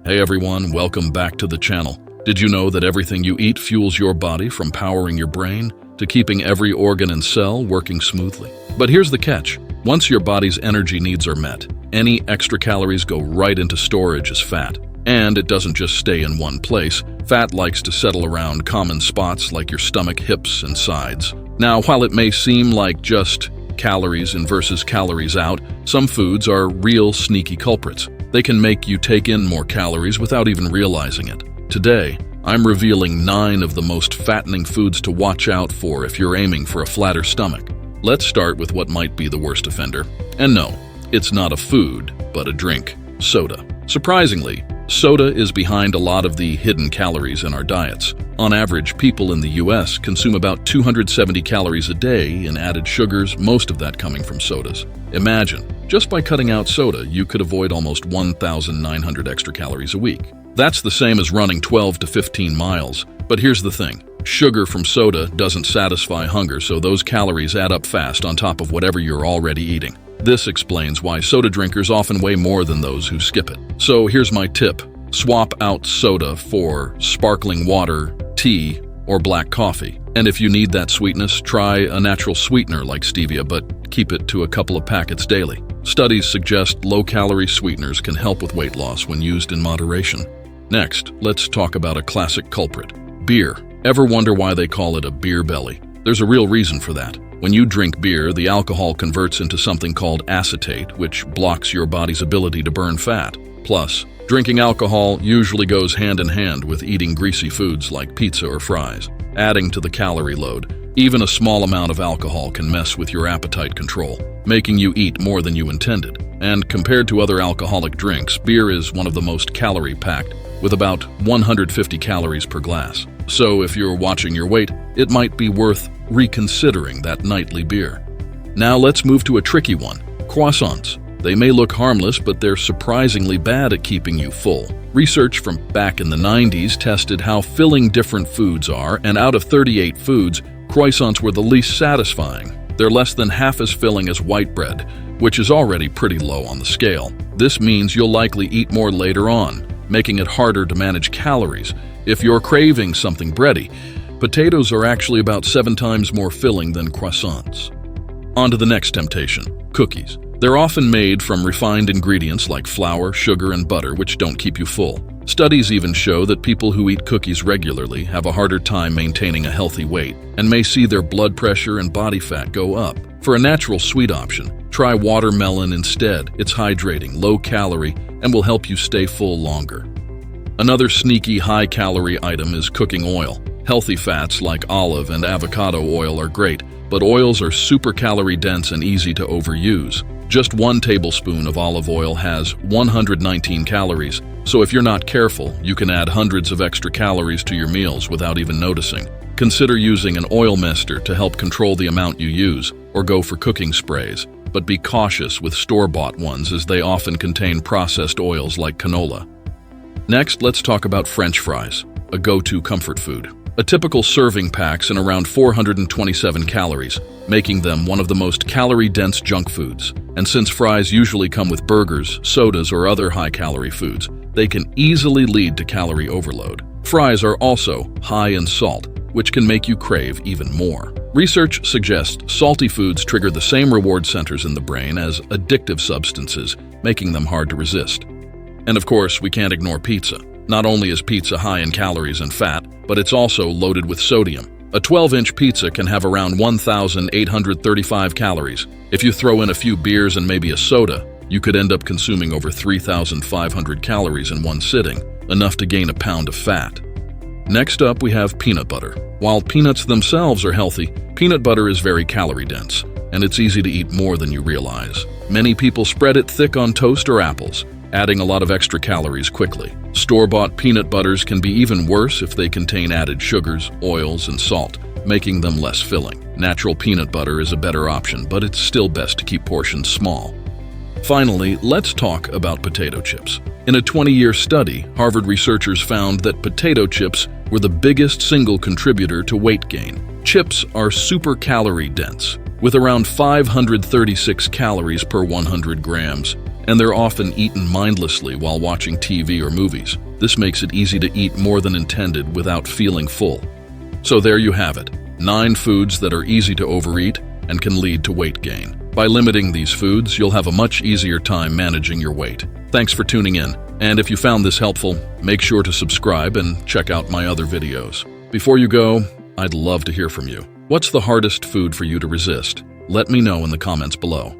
Hey everyone, welcome back to the channel. Did you know that everything you eat fuels your body, from powering your brain to keeping every organ and cell working smoothly? But here's the catch. Once your body's energy needs are met, any extra calories go right into storage as fat. And it doesn't just stay in one place. Fat likes to settle around common spots like your stomach, hips, and sides. Now, while it may seem like just calories in versus calories out, some foods are real sneaky culprits. They can make you take in more calories without even realizing it. Today, I'm revealing 9 of the most fattening foods to watch out for if you're aiming for a flatter stomach. Let's start with what might be the worst offender. And no, it's not a food, but a drink: soda. Surprisingly, soda is behind a lot of the hidden calories in our diets. On average, people in the US consume about 270 calories a day in added sugars, most of that coming from sodas. Imagine, just by cutting out soda, you could avoid almost 1,900 extra calories a week. That's the same as running 12 to 15 miles. But here's the thing. Sugar from soda doesn't satisfy hunger, so those calories add up fast on top of whatever you're already eating. This explains why soda drinkers often weigh more than those who skip it. So here's my tip. Swap out soda for sparkling water, tea, or black coffee. And if you need that sweetness, try a natural sweetener like stevia, but keep it to a couple of packets daily. Studies suggest low-calorie sweeteners can help with weight loss when used in moderation. Next, let's talk about a classic culprit: beer. Ever wonder why they call it a beer belly? There's a real reason for that. When you drink beer, the alcohol converts into something called acetate, which blocks your body's ability to burn fat. Plus, drinking alcohol usually goes hand in hand with eating greasy foods like pizza or fries, adding to the calorie load. Even a small amount of alcohol can mess with your appetite control, making you eat more than you intended. And compared to other alcoholic drinks, beer is one of the most calorie-packed, with about 150 calories per glass. So if you're watching your weight, it might be worth reconsidering that nightly beer. Now let's move to a tricky one: croissants. They may look harmless, but they're surprisingly bad at keeping you full. Research from back in the 90s tested how filling different foods are, and out of 38 foods, croissants were the least satisfying. They're less than half as filling as white bread, which is already pretty low on the scale. This means you'll likely eat more later on, making it harder to manage calories. If you're craving something bready, potatoes are actually about 7 times more filling than croissants. On to the next temptation: cookies. They're often made from refined ingredients like flour, sugar, and butter, which don't keep you full. Studies even show that people who eat cookies regularly have a harder time maintaining a healthy weight and may see their blood pressure and body fat go up. For a natural sweet option, try watermelon instead. It's hydrating, low-calorie, and will help you stay full longer. Another sneaky high-calorie item is cooking oil. Healthy fats like olive and avocado oil are great, but oils are super calorie-dense and easy to overuse. Just 1 tablespoon of olive oil has 119 calories, so if you're not careful, you can add hundreds of extra calories to your meals without even noticing. Consider using an oil mister to help control the amount you use, or go for cooking sprays. But be cautious with store-bought ones, as they often contain processed oils like canola. Next, let's talk about French fries, a go-to comfort food. A typical serving packs in around 427 calories, making them one of the most calorie-dense junk foods. And since fries usually come with burgers, sodas, or other high-calorie foods, they can easily lead to calorie overload. Fries are also high in salt, which can make you crave even more. Research suggests salty foods trigger the same reward centers in the brain as addictive substances, making them hard to resist. And of course, we can't ignore pizza. Not only is pizza high in calories and fat, but it's also loaded with sodium. A 12-inch pizza can have around 1,835 calories. If you throw in a few beers and maybe a soda, you could end up consuming over 3,500 calories in one sitting, enough to gain a pound of fat. Next up, we have peanut butter. While peanuts themselves are healthy, peanut butter is very calorie-dense, and it's easy to eat more than you realize. Many people spread it thick on toast or apples, adding a lot of extra calories quickly. Store-bought peanut butters can be even worse if they contain added sugars, oils, and salt, making them less filling. Natural peanut butter is a better option, but it's still best to keep portions small. Finally, let's talk about potato chips. In a 20-year study, Harvard researchers found that potato chips were the biggest single contributor to weight gain. Chips are super calorie dense, with around 536 calories per 100 grams. and they're often eaten mindlessly while watching TV or movies. This makes it easy to eat more than intended without feeling full. So there you have it, 9 foods that are easy to overeat and can lead to weight gain. By limiting these foods, you'll have a much easier time managing your weight. Thanks for tuning in, and if you found this helpful, make sure to subscribe and check out my other videos. Before you go, I'd love to hear from you. What's the hardest food for you to resist? Let me know in the comments below.